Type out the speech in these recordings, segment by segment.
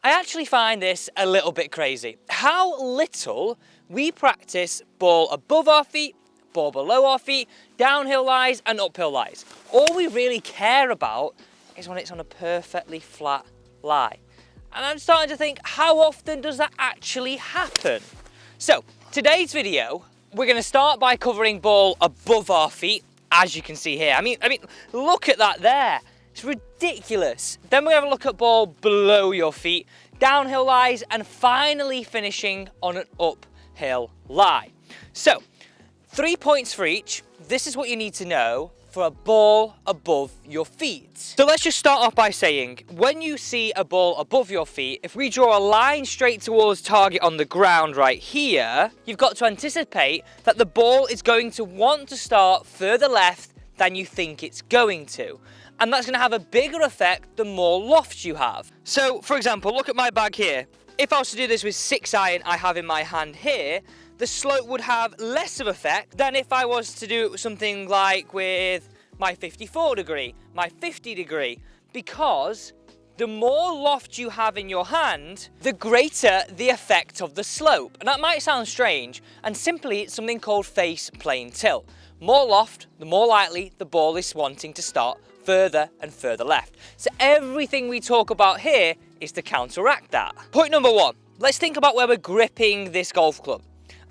I actually find this a little bit crazy. How little we practice ball above our feet, ball below our feet, downhill lies and uphill lies. All we really care about is when it's on a perfectly flat lie. And I'm starting to think, how often does that actually happen? So today's video, we're going to start by covering ball above our feet, as you can see here. I mean, look at that there. It's ridiculous. Then we're going to have a look at ball below your feet, downhill lies, and finally finishing on an uphill lie. So 3 points for each. This is what you need to know for a ball above your feet. So let's just start off by saying, when you see a ball above your feet, if we draw a line straight towards target on the ground right here, you've got to anticipate that the ball is going to want to start further left than you think it's going to. And that's going to have a bigger effect the more loft you have. So for example, look at my bag here. If I was to do this with 6 iron I have in my hand here, the slope would have less of effect than if I was to do something like with my 54 degree, my 50 degree, because the more loft you have in your hand, the greater the effect of the slope. And that might sound strange, and simply it's something called face plane tilt. More loft, the more likely the ball is wanting to start further and further left. So everything we talk about here is to counteract that. Point number 1, let's think about where we're gripping this golf club.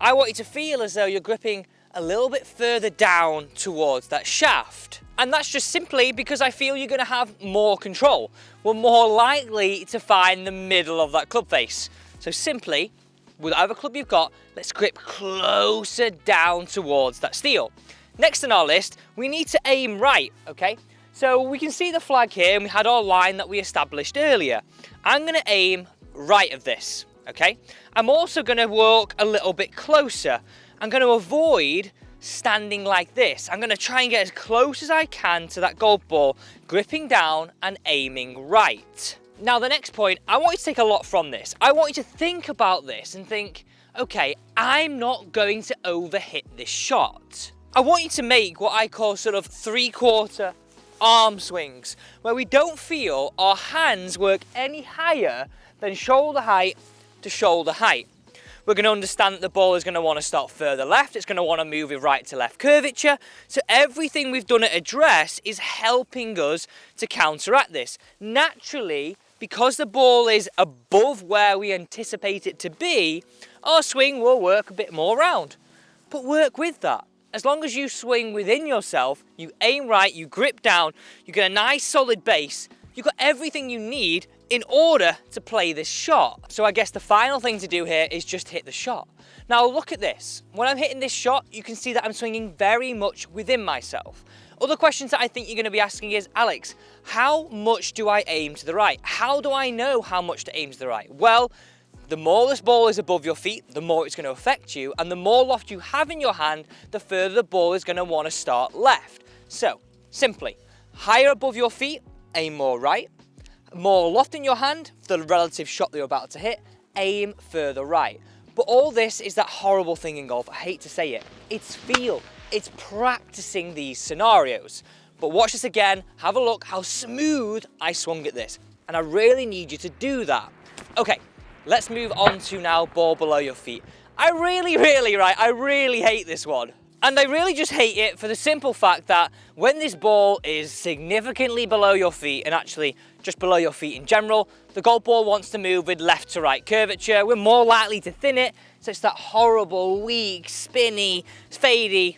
I want you to feel as though you're gripping a little bit further down towards that shaft. And that's just simply because I feel you're going to have more control. We're more likely to find the middle of that club face. So simply, with whatever club you've got, let's grip closer down towards that steel. Next on our list, we need to aim right, okay? So we can see the flag here, and we had our line that we established earlier. I'm going to aim right of this. Okay, I'm also going to walk a little bit closer. I'm going to avoid standing like this. I'm going to try and get as close as I can to that golf ball, gripping down and aiming right. Now the next point, I want you to take a lot from this. I want you to think about this and think, okay, I'm not going to overhit this shot. I want you to make what I call sort of 3/4 arm swings, where we don't feel our hands work any higher than shoulder height to shoulder height. We're going to understand that the ball is going to want to start further left. It's going to want to move with right to left curvature. So everything we've done at address is helping us to counteract this. Naturally, because the ball is above where we anticipate it to be, our swing will work a bit more round. But work with that. As long as you swing within yourself, you aim right, you grip down, you get a nice solid base, you've got everything you need in order to play this shot. So I guess the final thing to do here is just hit the shot. Now look at this. When I'm hitting this shot, you can see that I'm swinging very much within myself. Other questions that I think you're going to be asking is, Alex, how much do I aim to the right? How do I know how much to aim to the right? Well, the more this ball is above your feet, the more it's going to affect you, and the more loft you have in your hand, the further the ball is going to want to start left. So, simply, higher above your feet, aim more right. More loft in your hand for the relative shot that you're about to hit, aim further right. But all this is that horrible thing in golf, I hate to say it. It's feel, it's practicing these scenarios. But watch this again, have a look how smooth I swung at this. And I really need you to do that. Okay, let's move on to now ball below your feet. I really hate this one. And I really just hate it for the simple fact that when this ball is significantly below your feet, and actually just below your feet in general, the golf ball wants to move with left to right curvature. We're more likely to thin it, so it's that horrible, weak, spinny, fadey,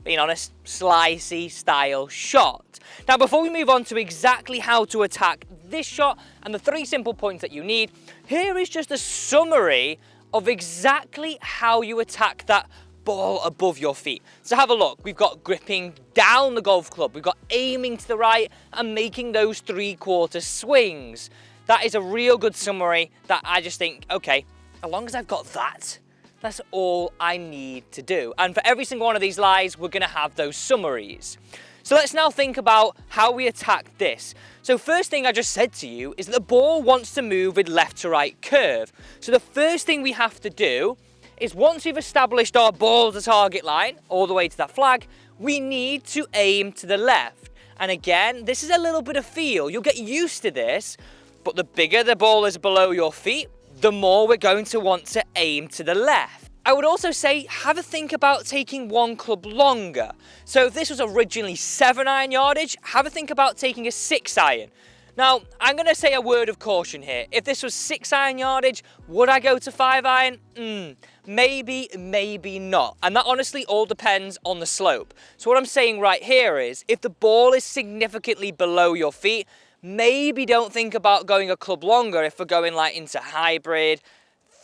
being honest, slicey style shot. Now before we move on to exactly how to attack this shot and the 3 simple points that you need, here is just a summary of exactly how you attack that ball above your feet. So have a look. We've got gripping down the golf club. We've got aiming to the right and making those 3/4 swings. That is a real good summary that I just think, okay, as long as I've got that, that's all I need to do. And for every single one of these lies, we're going to have those summaries. So let's now think about how we attack this. So first thing I just said to you is that the ball wants to move with left to right curve. So the first thing we have to do is once we've established our ball to target line all the way to that flag, we need to aim to the left. And again, this is a little bit of feel. You'll get used to this, But the bigger the ball is below your feet, the more we're going to want to aim to the left. I would also say, have a think about taking one club longer. So if this was originally 7-iron yardage, have a think about taking a 6-iron. Now, I'm going to say a word of caution here. If this was 6-iron yardage, would I go to 5-iron? Maybe, maybe not. And that honestly all depends on the slope. So what I'm saying right here is, if the ball is significantly below your feet, maybe don't think about going a club longer if we're going like into hybrid,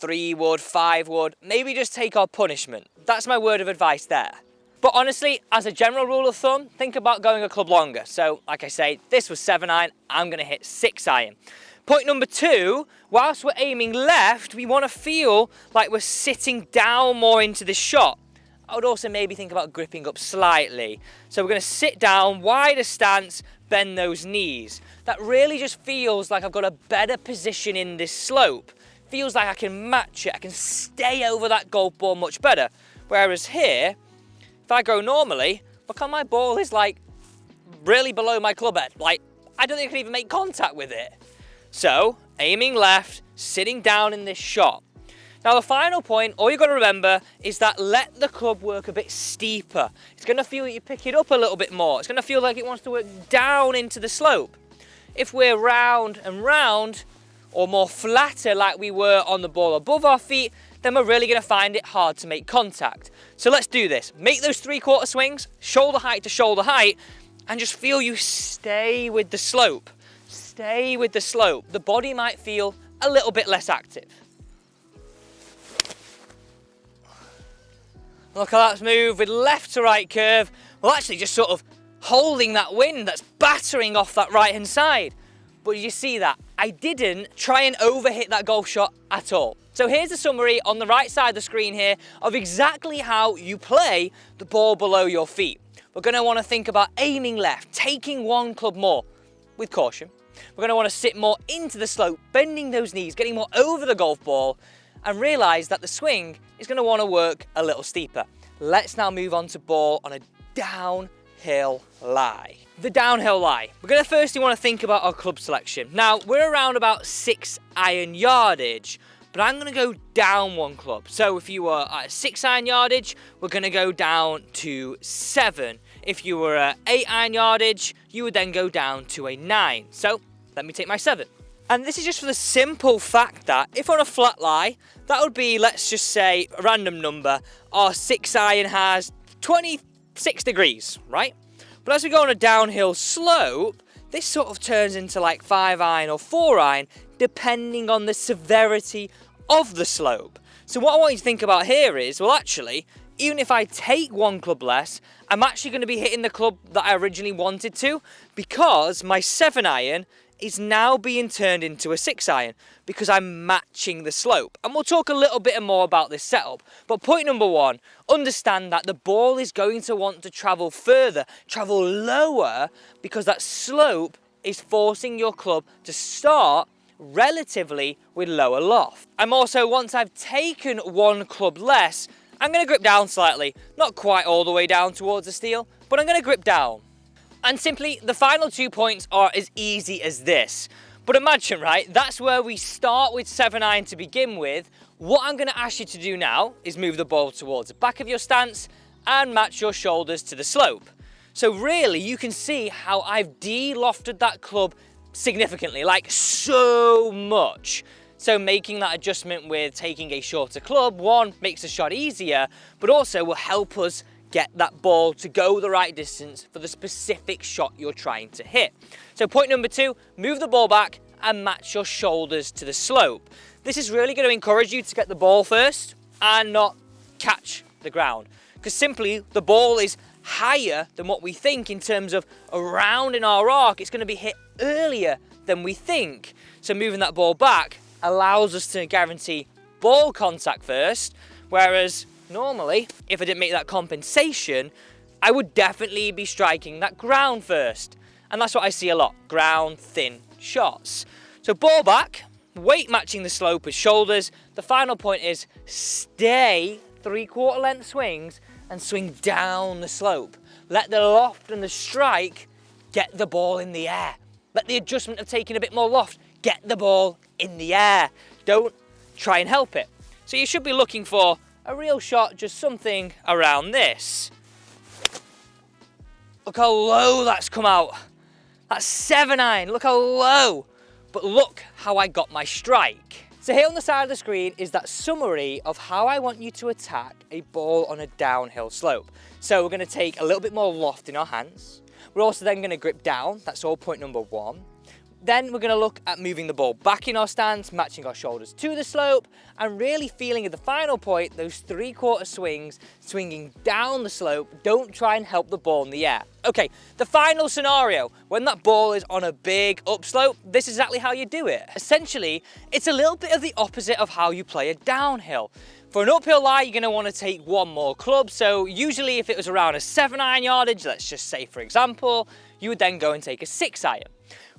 3-wood, 5-wood, maybe just take our punishment. That's my word of advice there. But honestly, as a general rule of thumb, think about going a club longer. So, like I say, this was 7-iron, I'm gonna hit 6-iron. Point number 2, whilst we're aiming left, we wanna feel like we're sitting down more into the shot. I would also maybe think about gripping up slightly. So we're gonna sit down, wider stance, bend those knees. That really just feels like I've got a better position in this slope. Feels like I can match it, I can stay over that golf ball much better. Whereas here, if I go normally, look how my ball is like really below my club head. Like, I don't think I can even make contact with it. So, aiming left, sitting down in this shot. Now the final point, all you've got to remember is that let the club work a bit steeper. It's gonna feel like you pick it up a little bit more. It's gonna feel like it wants to work down into the slope. If we're round and round, or more flatter like we were on the ball above our feet, then we're really gonna find it hard to make contact. So let's do this. Make those 3/4 swings, shoulder height to shoulder height, and just feel you stay with the slope. Stay with the slope. The body might feel a little bit less active. Look how that's moved with left to right curve. Well, actually just sort of holding that wind that's battering off that right hand side. But did you see that? I didn't try and overhit that golf shot at all. So here's a summary on the right side of the screen here of exactly how you play the ball below your feet. We're gonna wanna think about aiming left, taking one club more, with caution. We're gonna wanna sit more into the slope, bending those knees, getting more over the golf ball, and realize that the swing is gonna wanna work a little steeper. Let's now move on to ball on a downhill lie. The downhill lie. We're gonna firstly wanna think about our club selection. Now, we're around about 6-iron yardage, but I'm gonna go down one club. So if you were at 6-iron yardage, we're gonna go down to 7. If you were at 8-iron yardage, you would then go down to a 9. So let me take my 7. And this is just for the simple fact that if on a flat lie, that would be, let's just say, a random number, our 6-iron has 26 degrees, right? But as we go on a downhill slope, this sort of turns into like 5-iron or 4-iron, depending on the severity of the slope. So what I want you to think about here is, well actually, even if I take one club less, I'm actually going to be hitting the club that I originally wanted to, because my 7-iron is now being turned into a 6-iron because I'm matching the slope. And we'll talk a little bit more about this setup. But point number 1, understand that the ball is going to want to travel further, travel lower, because that slope is forcing your club to start relatively with lower loft. I'm also, once I've taken one club less, I'm going to grip down slightly. Not quite all the way down towards the steel, but I'm going to grip down. And simply, the final 2 points are as easy as this. But imagine, right, that's where we start with 7-iron to begin with. What I'm gonna ask you to do now is move the ball towards the back of your stance and match your shoulders to the slope. So really, you can see how I've de-lofted that club significantly, like so much. So making that adjustment with taking a shorter club, 1, makes the shot easier, but also will help us get that ball to go the right distance for the specific shot you're trying to hit. So point number 2, move the ball back and match your shoulders to the slope. This is really going to encourage you to get the ball first and not catch the ground, because simply the ball is higher than what we think in terms of around in our arc. It's going to be hit earlier than we think. So moving that ball back allows us to guarantee ball contact first, whereas normally, if I didn't make that compensation, I would definitely be striking that ground first. And that's what I see a lot, ground thin shots. So ball back, weight matching the slope with shoulders. The final point is stay 3/4 length swings and swing down the slope. Let the loft and the strike get the ball in the air. Let the adjustment of taking a bit more loft get the ball in the air. Don't try and help it. So you should be looking for a real shot, just something around this. Look how low that's come out. That's 7-iron, look how low. But look how I got my strike. So here on the side of the screen is that summary of how I want you to attack a ball on a downhill slope. So we're going to take a little bit more loft in our hands. We're also then going to grip down, that's all point number 1. Then we're going to look at moving the ball back in our stance, matching our shoulders to the slope, and really feeling at the final point, those 3/4 swings, swinging down the slope. Don't try and help the ball in the air. Okay, the final scenario, when that ball is on a big upslope, this is exactly how you do it. Essentially, it's a little bit of the opposite of how you play a downhill. For an uphill lie, you're going to want to take one more club. So usually if it was around a 7-iron yardage, let's just say for example, you would then go and take a 6-iron.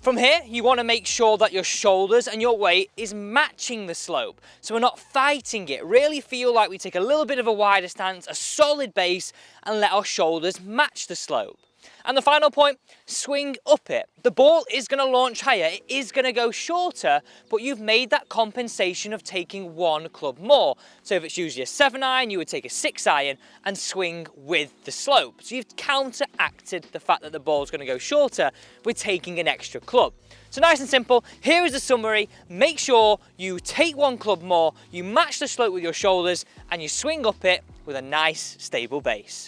From here, you want to make sure that your shoulders and your weight is matching the slope. So we're not fighting it. Really feel like we take a little bit of a wider stance, a solid base, and let our shoulders match the slope. And the final point, swing up it. The ball is going to launch higher, it is going to go shorter, but you've made that compensation of taking one club more. So if it's usually a 7-iron, you would take a 6-iron and swing with the slope. So you've counteracted the fact that the ball is going to go shorter with taking an extra club. So nice and simple, here is the summary. Make sure you take one club more, you match the slope with your shoulders, and you swing up it with a nice stable base.